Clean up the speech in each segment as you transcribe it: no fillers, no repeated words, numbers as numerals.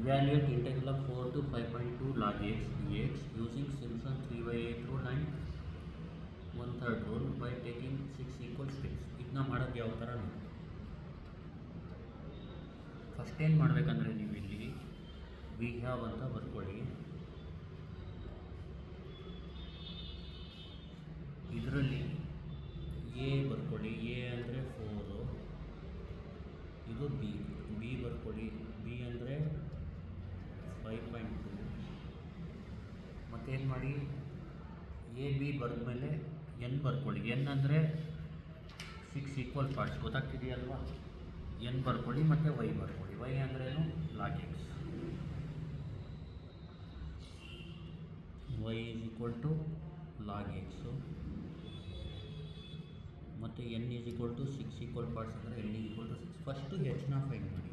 Evaluate integral of 4 to 5.2 log x dx using Simpson 3/8 rule and 1/3 rule by taking 6 equal steps. ಇದನ್ನ ಮಾಡೋದು ಯಾವ ಥರ ನೋಡಿ. First ಏನು ಮಾಡಬೇಕಂದ್ರೆ ನೀವು ಇಲ್ಲಿ ವಿ ಹ್ಯಾವ್ ಅಂತ ಬರ್ಕೊಳ್ಳಿ. ಇದರಲ್ಲಿ ಎ ಬರ್ಕೊಳ್ಳಿ. ಎ ಅಂದರೆ 4, ಇದು ಬಿ ಬರ್ಕೊಳ್ಳಿ. ಬಿ ಅಂದರೆ 5.2. ಮತ್ತೇನು ಮಾಡಿ, ಎ ಬಿ ಬರೆದ್ಮೇಲೆ ಎನ್ ಬರ್ಕೊಳ್ಳಿ. ಎನ್ ಅಂದರೆ 6 ಈಕ್ವಲ್ ಪಾರ್ಟ್ಸ್, ಗೊತ್ತಾಗ್ತಿದೆಯಲ್ವಾ? ಎನ್ ಬರ್ಕೊಳ್ಳಿ ಮತ್ತು ವೈ ಬರ್ಕೊಳ್ಳಿ. ವೈ ಅಂದ್ರೇನು log x. Y is equal to log x ಮತ್ತು n is equal to 6 equal parts ಅಂದರೆ n is equal to 6. First ಹೆಚ್ನ ಫೈಂಡ್ ಮಾಡಿ.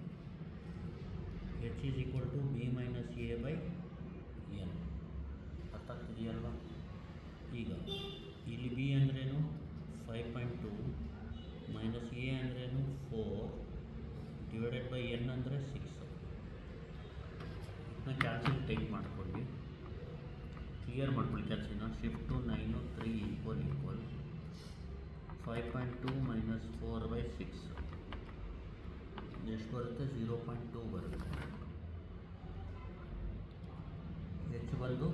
H is equal to b minus a by n. ಅರ್ಥ ಆಗ್ತಿದೆಯಲ್ವಾ? ಈಗ ಇಲ್ಲಿ ಬಿ ಅಂದ್ರೇನು 5.2 ಮೈನಸ್ ಎ ಅಂದ್ರೇನು 4 ಡಿವೈಡೆಡ್ ಬೈ ಎನ್ ಅಂದರೆ 6. ಇದನ್ನ ಕ್ಯಾಲ್ಸಿನ ಟೈಪ್ ಮಾಡ್ಕೊಳ್ಳಿ, ಕ್ಲಿಯರ್ ಮಾಡ್ಕೊಳ್ಳಿ ಕ್ಯಾಲ್ಸಿನ. ಶಿಫ್ಟು 9 3 ಈಕ್ವಲ್ 5.2 ಮೈನಸ್ 4/6 ಎಷ್ಟು ಬರುತ್ತೆ? 0.2 ಬರುತ್ತೆ. ಹೆಚ್ಚು ಬಂದು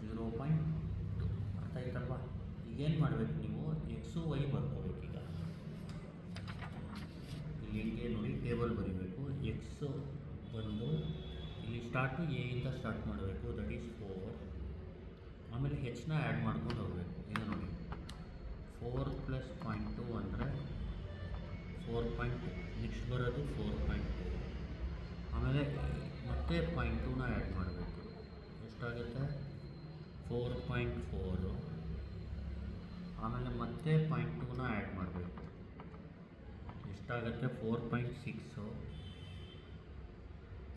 0.2. ಅರ್ಥ ಆಯ್ತಲ್ವಾ? ಈಗೇನು ಮಾಡಬೇಕು, ನೀವು ಎಕ್ಸು ವೈ ಬರ್ಕೋಬೇಕು. ಈಗ ಇಲ್ಲಿ ಹೆಂಗೆ ನೋಡಿ, ಟೇಬಲ್ ಬರೀಬೇಕು. ಎಕ್ಸು ಬಂದು ಇಲ್ಲಿ ಸ್ಟಾರ್ಟು ಎ ಇಂದ ಸ್ಟಾರ್ಟ್ ಮಾಡಬೇಕು, ದಟ್ ಈಸ್ 4. ಆಮೇಲೆ ಹೆಚ್ಚನ್ನ ಆ್ಯಡ್ ಮಾಡ್ಕೊಂಡು ಹೋಗಬೇಕು. ಈಗ ನೋಡಿ 4 + 0.2 ಅಂದರೆ 4.2. ನೆಕ್ಸ್ಟ್ ಬರೋದು 4.2. ಆಮೇಲೆ ಮತ್ತೆ 0.2ನ ಆ್ಯಡ್ ಮಾಡಬೇಕು. ಎಷ್ಟಾಗುತ್ತೆ? 4.4. ಆಮೇಲೆ ಮತ್ತೆ 0.2ನ ಆ್ಯಡ್ ಮಾಡಬೇಕು. ಎಷ್ಟಾಗುತ್ತೆ? 4.6.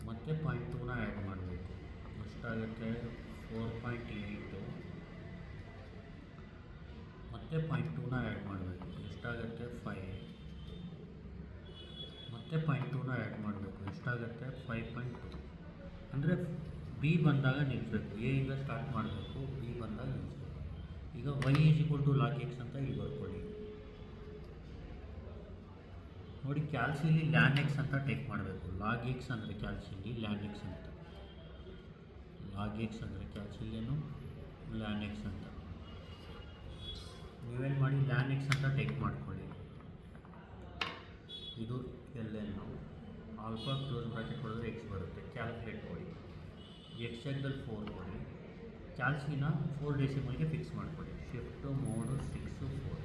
ಮತ್ತೆ 0.2ನ ಆ್ಯಡ್ ಮಾಡಬೇಕು. ಎಷ್ಟಾಗುತ್ತೆ? 4.8. ಮತ್ತೆ 0.2ನ ಆ್ಯಡ್ ಮಾಡಬೇಕು. ಎಷ್ಟಾಗುತ್ತೆ? 5. ಮತ್ತೆ 0.2ನ ಆ್ಯಡ್ ಮಾಡಬೇಕು. ಎಷ್ಟಾಗುತ್ತೆ? 5.2. ಅಂದರೆ ಬಿ ಬಂದಾಗ ನಿಲ್ಲಿಸಬೇಕು. ಎ ಇಂದ ಸ್ಟಾರ್ಟ್ ಮಾಡಬೇಕು, ಬಿ ಬಂದಾಗ ನಿಲ್ಲಿಸಬೇಕು. ಈಗ y is equal to log x ಅಂತ ಇಲ್ಲಿ ಬರ್ಕೊಳ್ಳಿ. ನೋಡಿ, ಕ್ಯಾಲ್ಸಿಲಿ ಲ್ಯಾನ್ ಎಕ್ಸ್ ಅಂತ ಟೈಪ್ ಮಾಡಬೇಕು. ಲಾಗ್ ಎಕ್ಸ್ ಅಂದರೆ ಕ್ಯಾಲ್ಸಿಲಿ ಲ್ಯಾನ್ ಎಕ್ಸ್ ಅಂತ. ಲಾಗ್ ಎಕ್ಸ್ ಅಂದರೆ ಕ್ಯಾಲ್ಸಿಲಿಯನು ಲ್ಯಾನ್ ಎಕ್ಸ್ ಅಂತ. ನೀವೇನು ಮಾಡಿ, ಲ್ಯಾನ್ ಎಕ್ಸ್ ಅಂತ ಟೈಪ್ ಮಾಡ್ಕೊಳ್ಳಿ. ಇದು ಎಲ್ಲೇನು ಆಲ್ಫಾ ಕ್ಲೋಸ್ ಬ್ರಾಕೆಟ್ ಹೊಡೆದ್ರೆ ಎಕ್ಸ್ ಬರುತ್ತೆ. ಕ್ಯಾಲ್ಕುಲೇಟ್ ಕೊಡಿ. ಎಕ್ಸ್ ಜಾಗದಲ್ಲಿ 4 ಕೊಡಿ. ಕ್ಯಾಲ್ಸಿನ 4 ಡೆಸಿಮಲ್ಗೆ ಫಿಕ್ಸ್ ಮಾಡಿಕೊಡಿ. ಶಿಫ್ಟು ಮೋಡು 6 4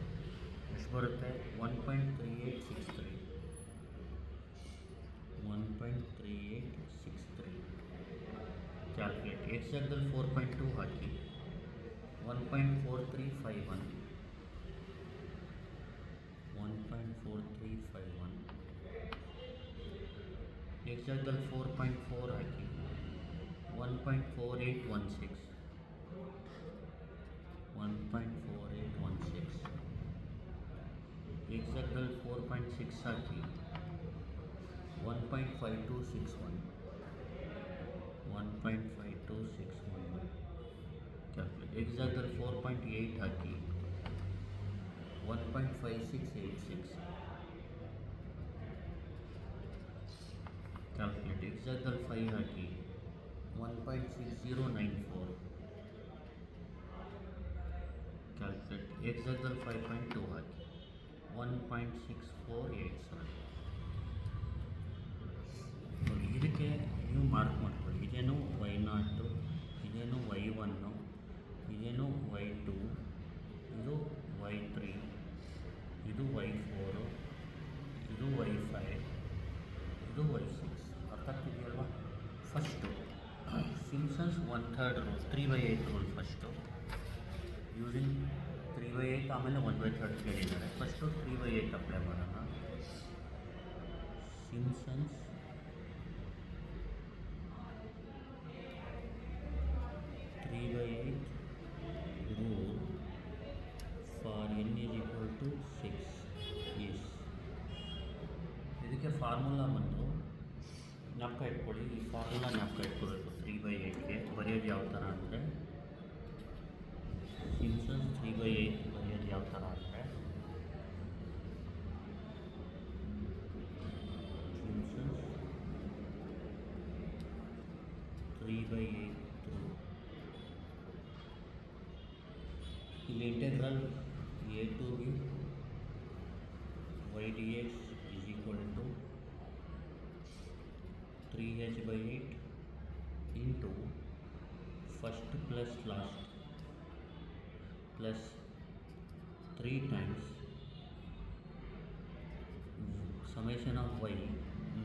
ಎಷ್ಟು ಬರುತ್ತೆ? 1.3863. 1.3863. ಕ್ಯಾಲ್ಕುಲೇಟ್. ಎಕ್ಸ್ ಜಾಗದಲ್ಲಿ 4.2 ಹಾಕಿ. 1.4351. 1.4351. ಎಕ್ಸ್ ಜಾಗದಲ್ಲಿ 4.4 ಹಾಕಿ. 1.4816. 1.4816. ಎಕ್ಸ್ ಜಾಗದಲ್ಲಿ 4.6 ಹಾಕಿ. 1.5261. 1.5261. ಕ್ಯಾಲ್ಕುಲೇಟ್. ಎಕ್ಸ್ ಜಾಗದಲ್ಲಿ 4.8 ಹಾಕಿ. 1.5686. ಕ್ಯಾಲ್ಕುಲೇಟ್. ಎಕ್ಸ್ ಜಾಗದಲ್ಲಿ 5 ಹಾಕಿ. 1.6094. ಕ್ಯಾಲ್ಕುಲೇಟ್. ಎಕ್ಸ್ ಜಾಗದಲ್ಲಿ 5.2 ಹಾಕಿ. 1.6487. ನೋಡಿ, ಇದಕ್ಕೆ ನೀವು ಮಾರ್ಕ್ ಮಾಡ್ಕೊಳ್ಳಿ. ಇದೇನು y0, ಇದೇನು y1, ಇದೇನು y2, ಇದು y3, ಇದು y4, ಇದು y5, ಇದು y6. ಅರ್ಥ ಆಗ್ತಿದೆಯಲ್ವಾ? First Simpson's 1/3 rule, 3/8 rule. First using 3/8, ಆಮೇಲೆ 1/3 ಕೇಳಿದ್ದಾರೆ. ಫಸ್ಟು 3/8 ಅಪ್ಲೈ ಮಾಡೋಣ. Simpson's 3/8 rule for n is equal to 6 is. ಇದಕ್ಕೆ ಫಾರ್ಮುಲಾ ಬಂದು ಜ್ಞಾಪಕ ಇಟ್ಕೊಳ್ಳಿ, ಈ ಫಾರ್ಮುಲಾ ಜ್ಞಾಪಕ ಇಟ್ಕೊಳ್ಬೇಕು. 3/8ಗೆ ಬರೆಯೋದು ಯಾವ ಥರ ಅಂದರೆ, ಸಿಂಪ್ಸನ್ಸ್ 3/8 ಬರೆಯೋದು ಯಾವ ಥರ ಅಂದರೆ, ಸಿಂಪ್ಸನ್ಸ್ 3/8 ಇಲ್ಲಿ integral a to b y dx is equal to 3h/8 into first plus last plus 3 times summation of y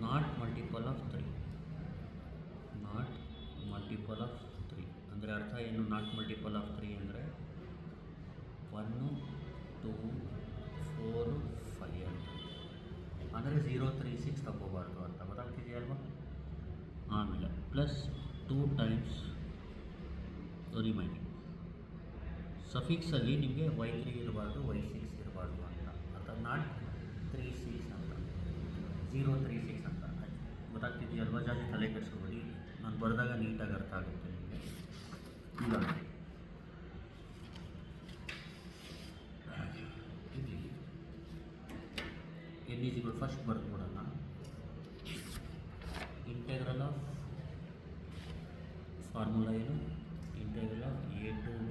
not multiple of 3, not multiple of 3 ಅಂದರೆ ಅರ್ಥ ಏನು? ನಾಟ್ ಮಲ್ಟಿಪಲ್ ಆಫ್ 3 ಅಂದರೆ 1, 2, 4, 5 ಅಂತ, ಅಂದರೆ 0, 3, 6 ತಗೋಬಾರ್ದು ಅಂತ ಗೊತ್ತಾಗ್ತಿದೆಯಲ್ವ. ಆಮೇಲೆ ಪ್ಲಸ್ 2 ಟೈಮ್ಸ್ ರಿಮೈನಿಂಗ್. ಸಫಿಕ್ಸಲ್ಲಿ ನಿಮಗೆ y3 ಇರಬಾರ್ದು, y6 ಇರಬಾರ್ದು ಅಂತ ಅರ್ಥ. ನಾಟ್ 36 ಅಂತ, 036 ಅಂತ ಗೊತ್ತಾಗ್ತಿದೆಯಲ್ವ. ಜಾಸ್ತಿ ತಲೆ ಕೆಡಿಸ್ಕೊಬೇಡಿ, ನಾನು ಬರೆದಾಗ ನೀಟಾಗಿ ಅರ್ಥ ಆಗುತ್ತೆ ನಿಮಗೆ. ಈಗ ಎಲ್ಲಿಜಿಗಳು ಫಸ್ಟ್ ಬರ್ದ್ಬಿಡೋಣ. ಇಂಟೆಗ್ರಲ್ ಆಫ್ ಫಾರ್ಮುಲಾ ಏನು? Integral of a to b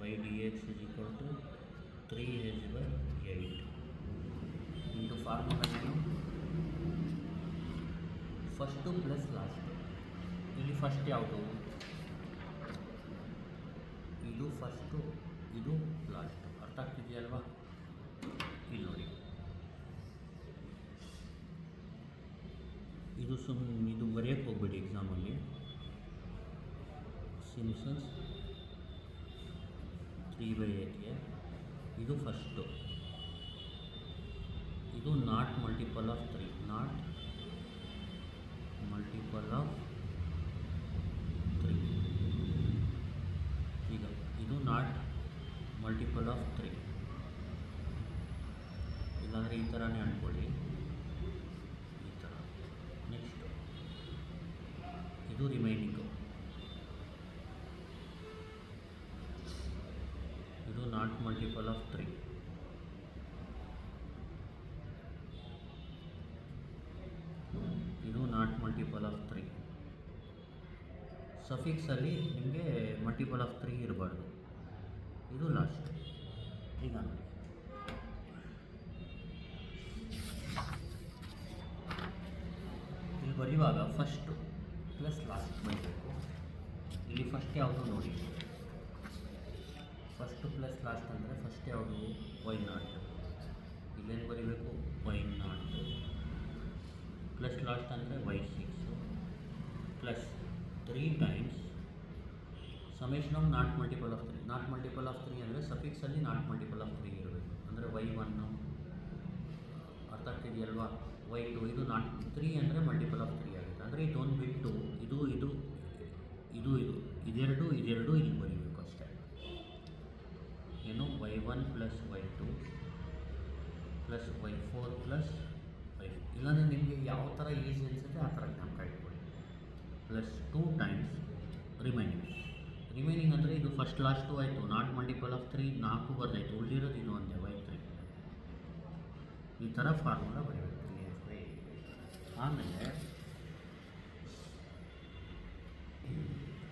y dx is equal to 3h/8 into formula ಏನು? First plus last. ಇಲ್ಲಿ ಫಸ್ಟ್ ಯಾವುದು? ಇದು ಫಸ್ಟು, ಇದು ಲಾಸ್ಟ್. ಅರ್ಥ ಆಗ್ತಿದೆಯಲ್ವಾ? ಇಲ್ಲಿ ನೋಡಿ, ಇದು ಇದು ಬರೆಯೋಕ್ಕೆ ಹೋಗ್ಬೇಡಿ ಎಕ್ಸಾಮಲ್ಲಿ. ಸಿಂಪ್ಸನ್ಸ್ 3/8ಗೆ ಇದು ಫಸ್ಟು, ಇದು not multiple of 3, not multiple of 3. ಈಗ ಇದು ನಾಟ್ ಮಲ್ಟಿಪಲ್ ಆಫ್ 3, ಇಲ್ಲಾಂದರೆ ಈ ಥರನೇ ಅಂದ್ಕೊಳ್ಳಿ, ಈ ಥರ. ನೆಕ್ಸ್ಟ್ ಇದು ರಿಮೈನಿಂಗು, ಇದು ನಾಟ್ ಮಲ್ಟಿಪಲ್ ಆಫ್ 3, ಇದು ನಾಟ್ ಮಲ್ಟಿಪಲ್ ಆಫ್ 3. ಸಫಿಕ್ಸಲ್ಲಿ ನಿಮಗೆ ಮಲ್ಟಿಪಲ್ ಆಫ್ 3 ಇರಬಾರ್ದು. ಇದು ಲಾಸ್ಟ್. ಈಗ ನೋಡಿ, ಇಲ್ಲಿ ಬರೆಯುವಾಗ ಫಸ್ಟು ಪ್ಲಸ್ ಲಾಸ್ಟ್ ಬರಬೇಕು. ಇಲ್ಲಿ ಫಸ್ಟ್ ಯಾವುದು ನೋಡಿ, ಫಸ್ಟು ಪ್ಲಸ್ ಲಾಸ್ಟ್ ಅಂದರೆ ಫಸ್ಟ್ ಯಾವುದು? y0. ಇಲ್ಲೇನು ಬರೀಬೇಕು? y0 ಪ್ಲಸ್ ಲಾಸ್ಟ್ ಅಂದರೆ y6 plus 3 times summation of not multiple of 3. Not multiple of 3 ಅಂದರೆ ಸಫಿಕ್ಸಲ್ಲಿ ನಾಟ್ ಮಲ್ಟಿಪಲ್ ಆಫ್ 3 ಇರಬೇಕು. ಅಂದರೆ y1 ಅರ್ಥ ಆಗ್ತಿದೆಯಲ್ವಾ? y2 ಇದು ನಾಟ್ 3 ಅಂದರೆ ಮಲ್ಟಿಪಲ್ ಆಫ್ 3 ಆಗುತ್ತೆ. ಅಂದರೆ ಇದೊಂದು ಬಿಟ್ಟು ಇದು ಇದು ಇದು ಇದು ಇದೆರಡು ಇಲ್ಲಿ ಬರೀಬೇಕು ಅಷ್ಟೇ. ಏನು? y1 plus y2 plus y4 plus y5. ಇಲ್ಲಾಂದರೆ ನಿಮಗೆ ಯಾವ ಥರ ಈಸಿ ಅನಿಸುತ್ತೆ ಆ ಥರ ಜ್ಞಾಪಕ ಇಟ್ಕೊಳ್ಳಿ. ಪ್ಲಸ್ 2 ಟೈಮ್ಸ್ ರಿಮೈನಿಂಗ್ ಅಂದರೆ ಇದು ಫಸ್ಟ್ ಲಾಸ್ಟು ಆಯಿತು. ನಾಟ್ ಮಲ್ಟಿಪಲ್ ಆಫ್ 3 4 ಬರ್ದಾಯಿತು, ಉಳಿದಿರೋದು ಇದು ಒಂದೇ y3. ಈ ಥರ ಫಾರ್ಮುಲಾ ಬರೀಬೇಕು. ಆಮೇಲೆ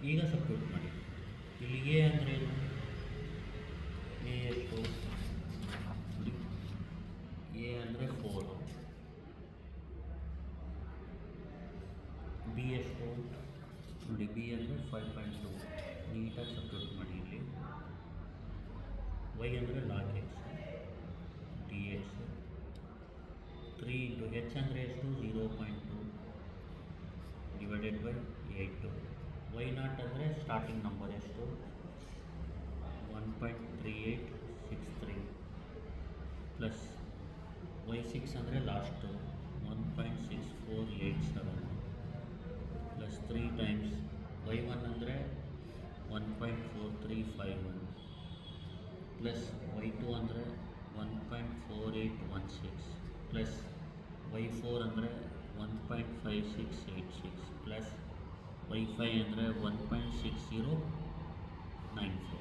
ಈಗ ಸಬ್ಸ್ಟಿಟ್ಯೂಟ್ ಮಾಡಿ. ಇಲ್ಲಿ ಎ ಅಂದರೆ ಏನು? ಎ ಎಷ್ಟು? ಎ ಅಂದರೆ 4, ಬಿ ಎಷ್ಟು ನೋಡಿ, ಬಿ ಅಂದರೆ 5.2. ನೀಟಾಗಿ ಸಬ್ಸ್ಟಿಟ್ಯೂಟ್ ಮಾಡಿ. ಇಲ್ಲಿ ವೈ ಅಂದರೆ log x d x 3 into h ಅಂದರೆ ಎಷ್ಟು? 0.2 ಡಿವೈಡೆಡ್ ಬೈ 8. y0 ಅಂದರೆ ಸ್ಟಾರ್ಟಿಂಗ್ ನಂಬರ್ ಎಷ್ಟು? 1.3863 ಪ್ಲಸ್ y6 ಅಂದರೆ ಲಾಸ್ಟು 1.6487 ಪ್ಲಸ್ 3 ಟೈಮ್ಸ್ y1 ಅಂದರೆ 1.4351 ಪ್ಲಸ್ y2 ಅಂದರೆ 1.4816 ಪ್ಲಸ್ y4 ಅಂದರೆ 1.5686 ಪ್ಲಸ್ ವೈ5 ಅಂದರೆ 1.6094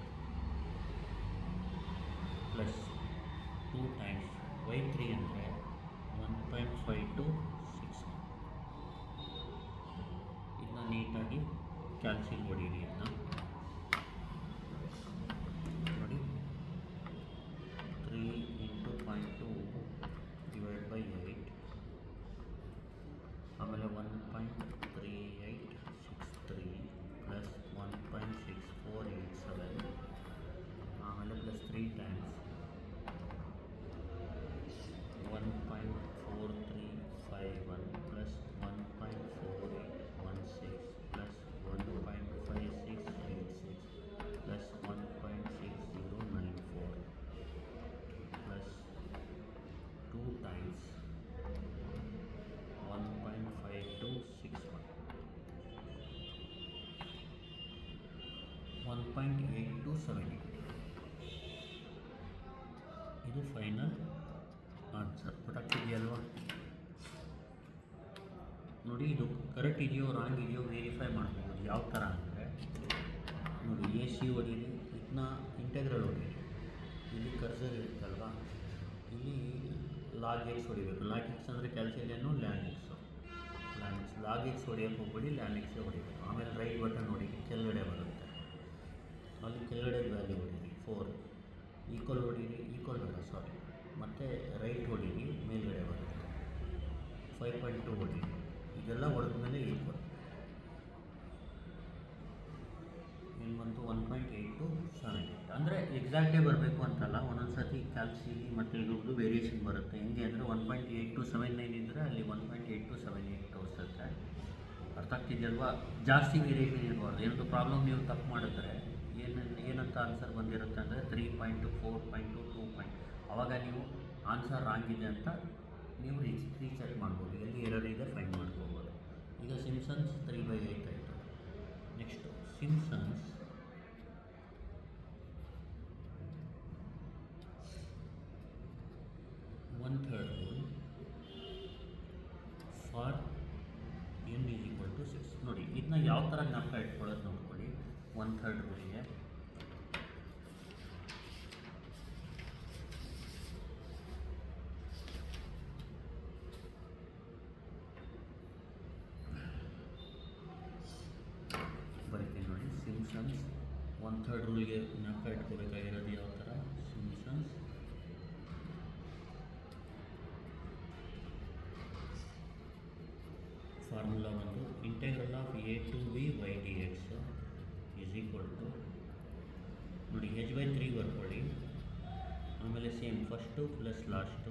ಪ್ಲಸ್ 2 ಟೈಮ್ಸ್ ವೈ3 ಅಂದರೆ 1.5261. ಇದನ್ನ ನೀಟಾಗಿ ಕ್ಯಾಲ್ಸಿಲ್ ಹೊಡೀರಿ. ಇದನ್ನ ನೋಡಿ, 3 ಇಂಟು 0.2 ಡಿವೈಡ್ ಬೈ 8, ಆಮೇಲೆ 1.3863 ಪ್ಲಸ್ 1.6487, ಆಮೇಲೆ plus 3 times 1.4351 plus 1.4816 plus 1.5686 plus 1.6094 plus 2 times 1.5261, 1.8278. ಇದು ಫೈನಲ್ ಆನ್ಸರ್. ಗೊತ್ತಾಗ್ತಿದೆಯಲ್ವಾ? ನೋಡಿ, ಇದು ಕರೆಕ್ಟ್ ಇದೆಯೋ ರಾಂಗ್ ಇದೆಯೋ ವೆರಿಫೈ ಮಾಡ್ಬೋದು. ಯಾವ ಥರ ಅಂದರೆ ನೋಡಿ, ಎ ಸಿ ಹೊಡೀರಿ, ಇದನ್ನ ಇಂಟೆಗ್ರಲ್ ಹೊಡೀರಿ. ಇಲ್ಲಿ ಕರ್ಸರ್ ಇರುತ್ತಲ್ವಾ, ಇಲ್ಲಿ ಲಾಗ್ ಎಕ್ಸ್ ಹೊಡಿಬೇಕು. ಲಾಗ್ ಎಕ್ಸ್ ಅಂದರೆ ಕ್ಯಾಲ್ಸಿಲಿಯನ್ನು ಲ್ಯಾನ್ ಎಕ್ಸು. ಲಾಗ್ ಎಕ್ಸ್ ಹೊಡಿಯೋಕ್ಕೆ ಹೋಗ್ಬಿಡಿ, ಲ್ಯಾನ್ ಎಕ್ಸೇ ಹೊಡಿಬೇಕು. ಆಮೇಲೆ ರೈಟ್ ಬಟನ್ ನೋಡಿ, ಕೆಳಗಡೆ ಬರುತ್ತೆ, ಅಲ್ಲಿ ಕೆಳಗಡೆ ವ್ಯಾಲ್ಯೂ ಹೊಡೀರಿ. 4 ಈಕ್ವಲ್ ಹೊಡೀರಿ, ಈಕ್ವಲ್ ಬೇಡ ಸಾರಿ, ಮತ್ತು ರೈಟ್ ಹೊಡೀರಿ, ಮೇಲ್ಗಡೆ ಬರುತ್ತೆ. 5.2 ಹೊಡೀರಿ. ಇದೆಲ್ಲ ಹೊಡೆದ ಮೇಲೆ ಈಕ್ವಲ್ ಏನು ಬಂತು? 1.8278. ಅಂದರೆ ಎಕ್ಸಾಕ್ಟೇ ಬರಬೇಕು ಅಂತಲ್ಲ, ಒಂದೊಂದು ಸರ್ತಿ ಕ್ಯಾಲ್ಸಿಲಿ ಮತ್ತು ಇದ್ರದ್ದು ವೇರಿಯೇಷನ್ ಬರುತ್ತೆ. ಹೆಂಗೆ ಅಂದರೆ 1.8279 ಇದ್ದರೆ ಅಲ್ಲಿ 1.8278 ತೋರಿಸುತ್ತೆ. ಅರ್ಥ ಆಗ್ತಿದೆಯಲ್ವಾ? ಜಾಸ್ತಿ ವೇರಿಯೇಷನ್ ಇರಬಾರ್ದು. ಏನಾದರೂ ಪ್ರಾಬ್ಲಮ್ ನೀವು ತಪ್ಪು ಮಾಡಿದ್ರೆ ಏನಂತ ಆನ್ಸರ್ ಬಂದಿರುತ್ತೆ ಅಂದರೆ 3.2, 4.2, 2. ಆವಾಗ ನೀವು ಆನ್ಸರ್ ರಾಂಗ್ ಇದೆ ಅಂತ ನೀವು ರೀಚೆಕ್ ಮಾಡ್ಬೋದು. ಎಲ್ಲಿ ಎರರ್ ಇದೆ ಫೈಂಡ್ ಮಾಡ್ಕೋಬೋದು. ಈಗ ಸಿಂಪ್ಸನ್ಸ್ 3/8 ಆಯಿತು. Next Simpsons 1/3 rule for n = 6. ನೋಡಿ, ಇದನ್ನ ಯಾವ ಥರ ಜ್ಞಾಪಕ ಇಟ್ಕೊಳ್ಳೋದು ನೋಡ್ಕೊಳ್ಳಿ. 1/3 ರೂಲ್ಗೆ ಬರೀತೀನಿ ನೋಡಿ. ಸಿಂಪ್ಸನ್ಸ್ 1/3 ರೂಲ್ಗೆ ಜ್ಞಾಪಕ ಇಟ್ಕೋಬೇಕಾಗಿರೋದು ಯಾವ ಥರ? ಸಿಂಪ್ಸನ್ಸ್ ಫಾರ್ಮುಲಾ ಒಂದು, integral of a to b y dx is equal to ನೋಡಿ h/3 ಬರ್ಕೊಳ್ಳಿ. ಆಮೇಲೆ ಸೇಮ್ ಫಸ್ಟು ಪ್ಲಸ್ ಲಾಸ್ಟು.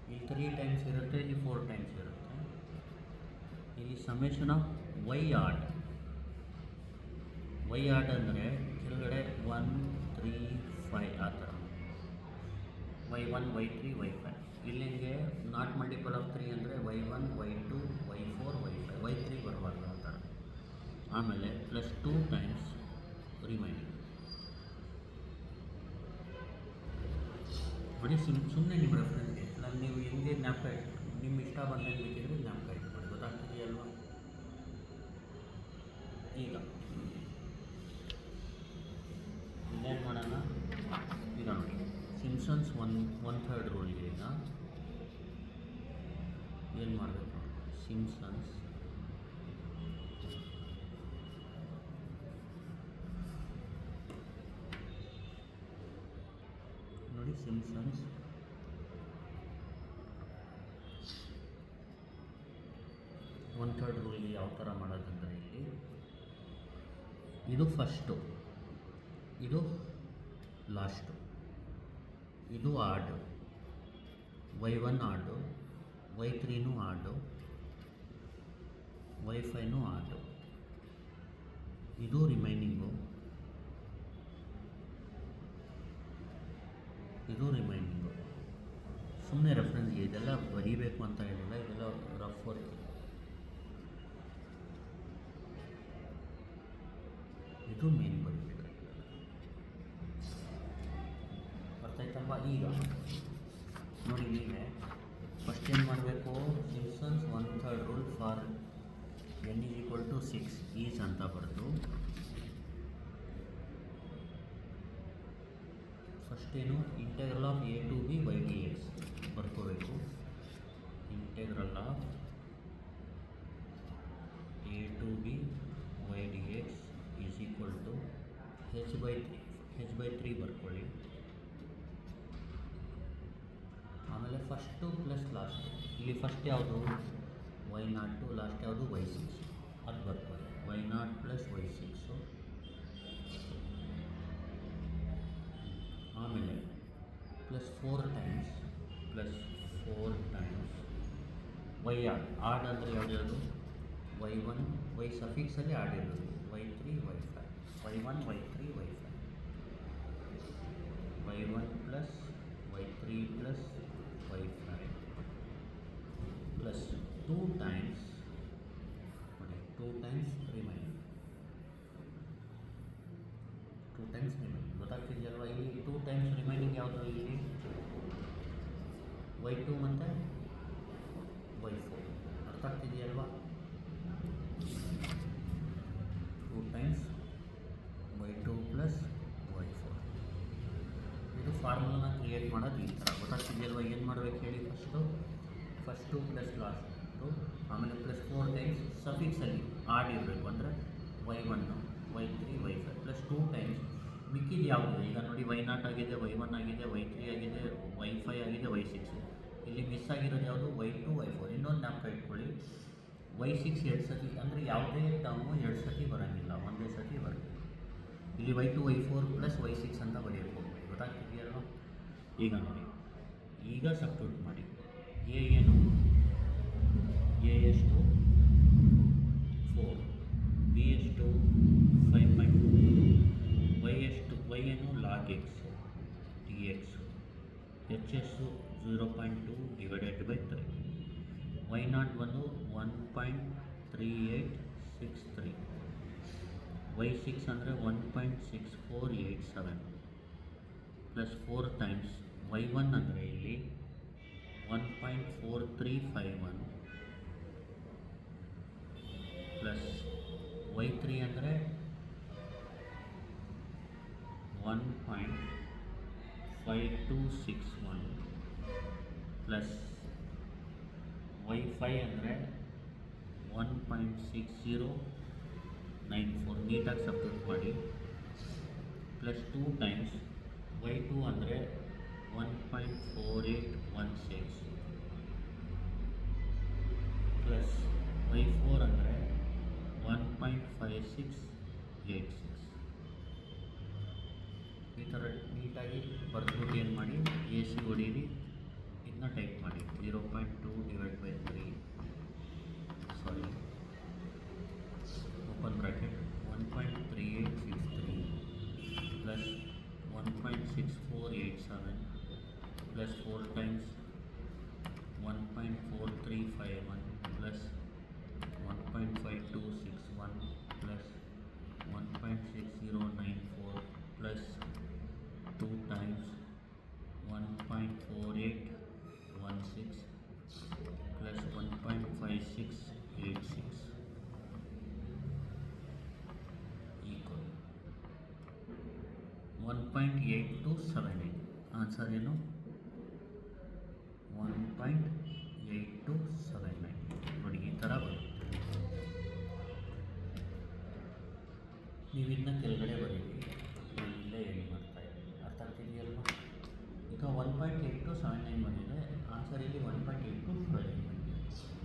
ಇಲ್ಲಿ 3 ಟೈಮ್ಸ್ ಇರುತ್ತೆ, ಇಲ್ಲಿ 4 ಟೈಮ್ಸ್ ಇರುತ್ತೆ. ಇಲ್ಲಿ ಸಮೇಷನ್ ಆಫ್ y ಆಡ್ ಅಂದರೆ ಕೆಳಗಡೆ 1, 3, 5 ಆ ಥರ, y1, y3, y5. ಇಲ್ಲಿಗೆ ನಾಟ್ ಮಲ್ಟಿಪಲ್ ಆಫ್ 3 ಅಂದರೆ y1, y2, y4, y5, y3 ಬರಬಾರ್ದು ಆ ಥರ. ಆಮೇಲೆ ಪ್ಲಸ್ 2 ಟೈಮ್ಸ್ ರಿಮೈನಿಂಗ್. ನೋಡಿ, ಸುಮ್ಮನೆ ನಿಮ್ಮ ರೆಫರೆನ್ಸ್ಗೆ ನಾನು ನೀವು ಹೆಂಗೆ ಜ್ಞಾಪಕ ನಿಮ್ಮ ಇಷ್ಟ ಬಂದಂಗೆ ಬೇಕಿದ್ರೆ ಜ್ಞಾಪಕ ಇಟ್ಕೊಳ್ಳಿ. ಗೊತ್ತಾಗ್ತಿದೆಯಲ್ವಾ? ಈಗ ಇನ್ನೇನು ಮಾಡೋಣ? ಈಗ ನೋಡಿ, ಸಿಂಪ್ಸನ್ಸ್ 1/3 ರೂಲ್ಗೆ ಈಗ ಏನು ಮಾಡಬೇಕು ನೋಡಿ. ಸಿಂಪ್ಸನ್ಸ್ ನೋಡಿ, ಸಿಂಪ್ಸನ್ಸ್ 1/3 ರೂಲ್ಗೆ ಯಾವ ಥರ ಮಾಡೋದಂದರೆ ಇಲ್ಲಿ ಇದು ಫಸ್ಟು, ಇದು ಲಾಸ್ಟು, ಇದು ಆಡು, y1 ಆಡು, y3 ಆಡು, y5 ಆಡು, ಇದು ರಿಮೈನಿಂಗು, ಇದು ರಿಮೈನಿಂಗು. ಸುಮ್ಮನೆ ರೆಫರೆನ್ಸ್ಗೆ ಇದೆಲ್ಲ ಬರೀಬೇಕು ಅಂತ ಹೇಳಿಲ್ಲ, ಇದೆಲ್ಲ ರಫ್ ವರ್ಕ್. ಇದು ಮೇನ್ ಬರೀಬೇಕು. ಅರ್ಥ ಆಯ್ತಲ್ವಾ? ಈಗ ನೋಡಿ, ನೀವೇ ಫಸ್ಟ್ ಏನು ಮಾಡಬೇಕು? ಸಿಂಪ್ಸನ್ಸ್ 1/3 6 ಈಸ್ ಅಂತ ಬರೆದು ಫಸ್ಟ್ ಏನು integral of a to b y d x ಬರ್ಕೋಬೇಕು. Integral of a to b y d x is equal to h/3 ಬರ್ಕೊಳ್ಳಿ. ಆಮೇಲೆ ಫಸ್ಟು ಪ್ಲಸ್ ಲಾಸ್ಟು, ಇಲ್ಲಿ ಫಸ್ಟ್ ಯಾವುದು y0, ಲಾಸ್ಟ್ ಯಾವುದು y6, ಅದು ಬರ್ಕೊಳ್ಳಿ. y0 ಪ್ಲಸ್ y6, ಆಮೇಲೆ ಪ್ಲಸ್ 4 ಟೈಮ್ಸ್ ವೈ ಆಡ್ ಅಂದರೆ ಯಾವುದು y1 y ಸಫಿಕ್ಸಲ್ಲಿ ಆಡ್ ಇರೋದು y3 y5 y1 y3 y5 y1 plus y3 plus y5 plus 2 times remaining ಗೊತ್ತಾಗ್ತಿದೆಯಲ್ವ. ಇಲ್ಲಿ 2 ಟೈಮ್ಸ್ ರಿಮೈನಿಂಗ್ ಯಾವುದು, ಇಲ್ಲಿ y2 ಮತ್ತು y4. ಅರ್ಥ ಆಗ್ತಿದೆಯಲ್ವಾ. 2 ಟೈಮ್ಸ್ y2 ಪ್ಲಸ್ y4. ಇದು ಫಾರ್ಮುಲಾನ ಕ್ರಿಯೇಟ್ ಮಾಡೋದು ಈ ಥರ. ಗೊತ್ತಾಗ್ತಿದೆಯಲ್ವ. ಏನು ಮಾಡಬೇಕು ಹೇಳಿ, ಫಸ್ಟು ಪ್ಲಸ್ ಲಾಸ್ಟು, ಆಮೇಲೆ ಪ್ಲಸ್ 4 ಟೈಮ್ಸ್ ಸಫಿಕ್ಸಲ್ಲಿ ಆಡ್ ಇರಬೇಕು, ಅಂದರೆ y1 y3 y5 plus 2 times ಮಿಕ್ಕಿದ್ದು ಯಾವುದು. ಈಗ ನೋಡಿ y0 ಆಗಿದೆ, y1 ಆಗಿದೆ, y3 ಆಗಿದೆ, y5 ಆಗಿದೆ, y6. ಇಲ್ಲಿ ಮಿಸ್ ಆಗಿರೋದು ಯಾವುದು y2 y4. ಇನ್ನೊಂದು ಜ್ಞಾಪಕ ಇಟ್ಕೊಳ್ಳಿ, y6 2 ಸತಿ, ಅಂದರೆ ಯಾವುದೇ ಟರ್ಮು 2 ಸತಿ ಬರೋಂಗಿಲ್ಲ, ಒಂದೇ ಸತಿ ಬರುತ್ತೆ. ಇಲ್ಲಿ y2 y4 ಪ್ಲಸ್ y6 ಅಂತ ಬರೆಯಬೇಕು. ಗೊತ್ತಾಗ್ತಿದೆಯಲ್ವ. ಈಗ ನೋಡಿ, ಈಗ ಸಬ್ಸ್ಟಿಟ್ಯೂಟ್ ಮಾಡಿ. ಎ ಏನು, ಎ ಎಷ್ಟು 4, ಬಿ ಎಷ್ಟು 5.2, ವೈ ಎಷ್ಟು, ವೈ ಏನು log x d X, H S 0.2 divided by 3, y0 ಬಂದು 1.3863, y6 ಅಂದರೆ 1.6487 ಪ್ಲಸ್ 4 ಟೈಮ್ಸ್ y1 ಅಂದರೆ ಇಲ್ಲಿ 1.4351 ಪ್ಲಸ್ y3 ಅಂದರೆ 1.5261 ಪ್ಲಸ್ y5 ಅಂದರೆ 1.6094. ನೀಟಾಗಿ ಸಬ್ಸ್ಟಿಟ್ಯೂಟ್ ಮಾಡಿ. ಪ್ಲಸ್ 2 ಟೈಮ್ಸ್ y2 ಅಂದರೆ 1.4816 ಪ್ಲಸ್ y4 ಅಂದರೆ 1.5686. ಈ ಥರ ನೀಟಾಗಿ ಬರ್ದ್ಬಿಟ್ಟು ಏನು ಮಾಡಿ, ಎ ಸಿ ಹೊಡೀರಿ, ಇದನ್ನ ಟೈಪ್ ಮಾಡಿ. 0.2 divide by 3, sorry open bracket 1.3863 plus 1.6487 plus 4 times 1.4351 plus 1.5261 plus 1.6094 plus 2 times 1.4816 plus 1.5686 equal 1.8278. Answer ಏನು 1.8279. ನೋಡಿ ಈ ಥರ ಬರುತ್ತೆ. ನೀವು ಇದನ್ನ ಕೆಳಗಡೆ ಬರೀರಿ, ನಾನು ಇಲ್ಲೇ ಏನು ಮಾಡ್ತಾಯಿದ್ದೀನಿ. ಅರ್ಥ ಆಗ್ತಿದೆಯಲ್ವ. ಈಗ 1.8279 ಬಂದಿದೆ, ಆನ್ಸರ್ ಇಲ್ಲಿ 1.8279 ಬಂದಿದೆ.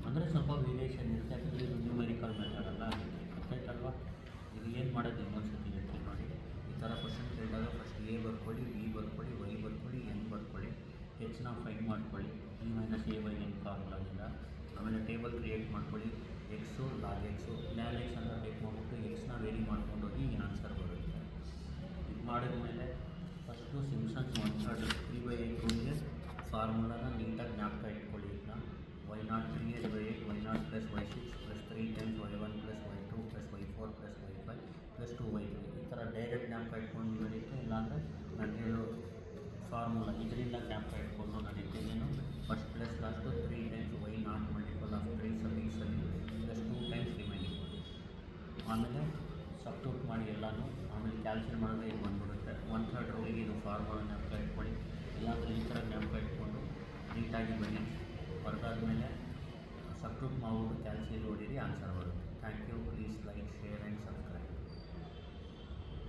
ಅಂದರೆ ಸ್ವಲ್ಪ ವೇರಿಯೇಷನ್ ಇರುತ್ತೆ, ಯಾಕಂದರೆ ಇದು ನ್ಯೂಮೆರಿಕಲ್ ಮೆಥಡ್ ಅಲ್ಲ. ಅರ್ಥ ಆಯ್ತಲ್ವ. ಇದು ಏನು ಮಾಡೋದು ಇನ್ನೊಂದು ಸತಿ ಹೇಳ್ತೀನಿ ನೋಡಿ. ಈ ಥರ ಕ್ವಶನ್ ಕೇಳಿದಾಗ ಫಸ್ಟ್ ಎ ಬರ್ಕೊಳ್ಳಿ, ಬಿ ಬರ್ಕೊಳ್ಳಿ, ವೈ ಬರ್ಕೊಳ್ಳಿ, ಎನ್ ಬರ್ಕೊಳ್ಳಿ, ಎಕ್ಸ್ನ ಫೈಂಡ್ ಮಾಡ್ಕೊಳ್ಳಿ e minus a by n ಫಾರ್ಮುಲಾದಿಂದ. ಆಮೇಲೆ ಟೇಬಲ್ ಕ್ರಿಯೇಟ್ ಮಾಡ್ಕೊಳ್ಳಿ, x log x ln x ಅಂತ ಟೈಪ್ ಮಾಡಿಬಿಟ್ಟು ಎಕ್ಸ್ನ ವೇರಿ ಮಾಡ್ಕೊಂಡು ಹೋಗಿ ಈ ಆನ್ಸರ್ ಬರುತ್ತೆ. ಇದು ಮಾಡಿದ್ಮೇಲೆ ಫಸ್ಟು ಸಿಮ್ಸನ್ಸ್ 3/8 ರೂಲ್ಗೆ ಫಾರ್ಮುಲಾನ ನೀಟಾಗಿ ಜ್ಞಾಪಕ ಇಟ್ಕೊಳ್ಳಿ. ಇದನ್ನ y0 3/8 y0 plus y6 plus 3 times y1 plus y2 plus y4 plus y5 plus 2y3. ಈ ಥರ ಡೈರೆಕ್ಟ್ ಜ್ಞಾಪಕ ಇಟ್ಕೊಂಡು ನಡೀತು. ಇಲ್ಲಾಂದರೆ ನಾನು ಹೇಳೋ ಫಾರ್ಮುಲಾ ಇದರಿಂದ ಜ್ಞಾಪಕ ಇಟ್ಕೊಂಡು ನಡೀತಿದ್ದೇನು. First plus last 3 times y0 multiple of 3 ಸಫಿಕ್ಸಲ್ಲಿ ಪ್ಲಸ್ 2 ಟೈಮ್ಸ್ ರಿಮೈನಿಂಗ್. ಎಲ್ಲನೂ. ಆಮೇಲೆ ಕ್ಯಾಲ್ಕುಲೇಟ್ ಮಾಡಿದ್ರೆ ಇದು ಬಂದ್ಬಿಡುತ್ತೆ. 1/3 ರೋಲಿಗೆ ಇದು ಫಾರ್ಮುಲಾ ಜ್ಞಾಪಕ ಇಟ್ಕೊಳ್ಳಿ, ಇಲ್ಲಾಂದರೆ ಈ ಥರ ಜ್ಞಾಪಕ ಇಟ್ಕೊಂಡು ನೀಟಾಗಿ ಬನ್ನಿ. ಬರೆದಾದ್ಮೇಲೆ ಸಬ್ಸ್ಟಿಟ್ಯೂಟ್ ಮಾಡ್ಬಿಟ್ಟು ಕ್ಯಾಲ್ಕುಲೇಟ್ ಹೊಡೀರಿ, ಆನ್ಸರ್ ಬರುತ್ತೆ. Thank you. Please like, share and subscribe.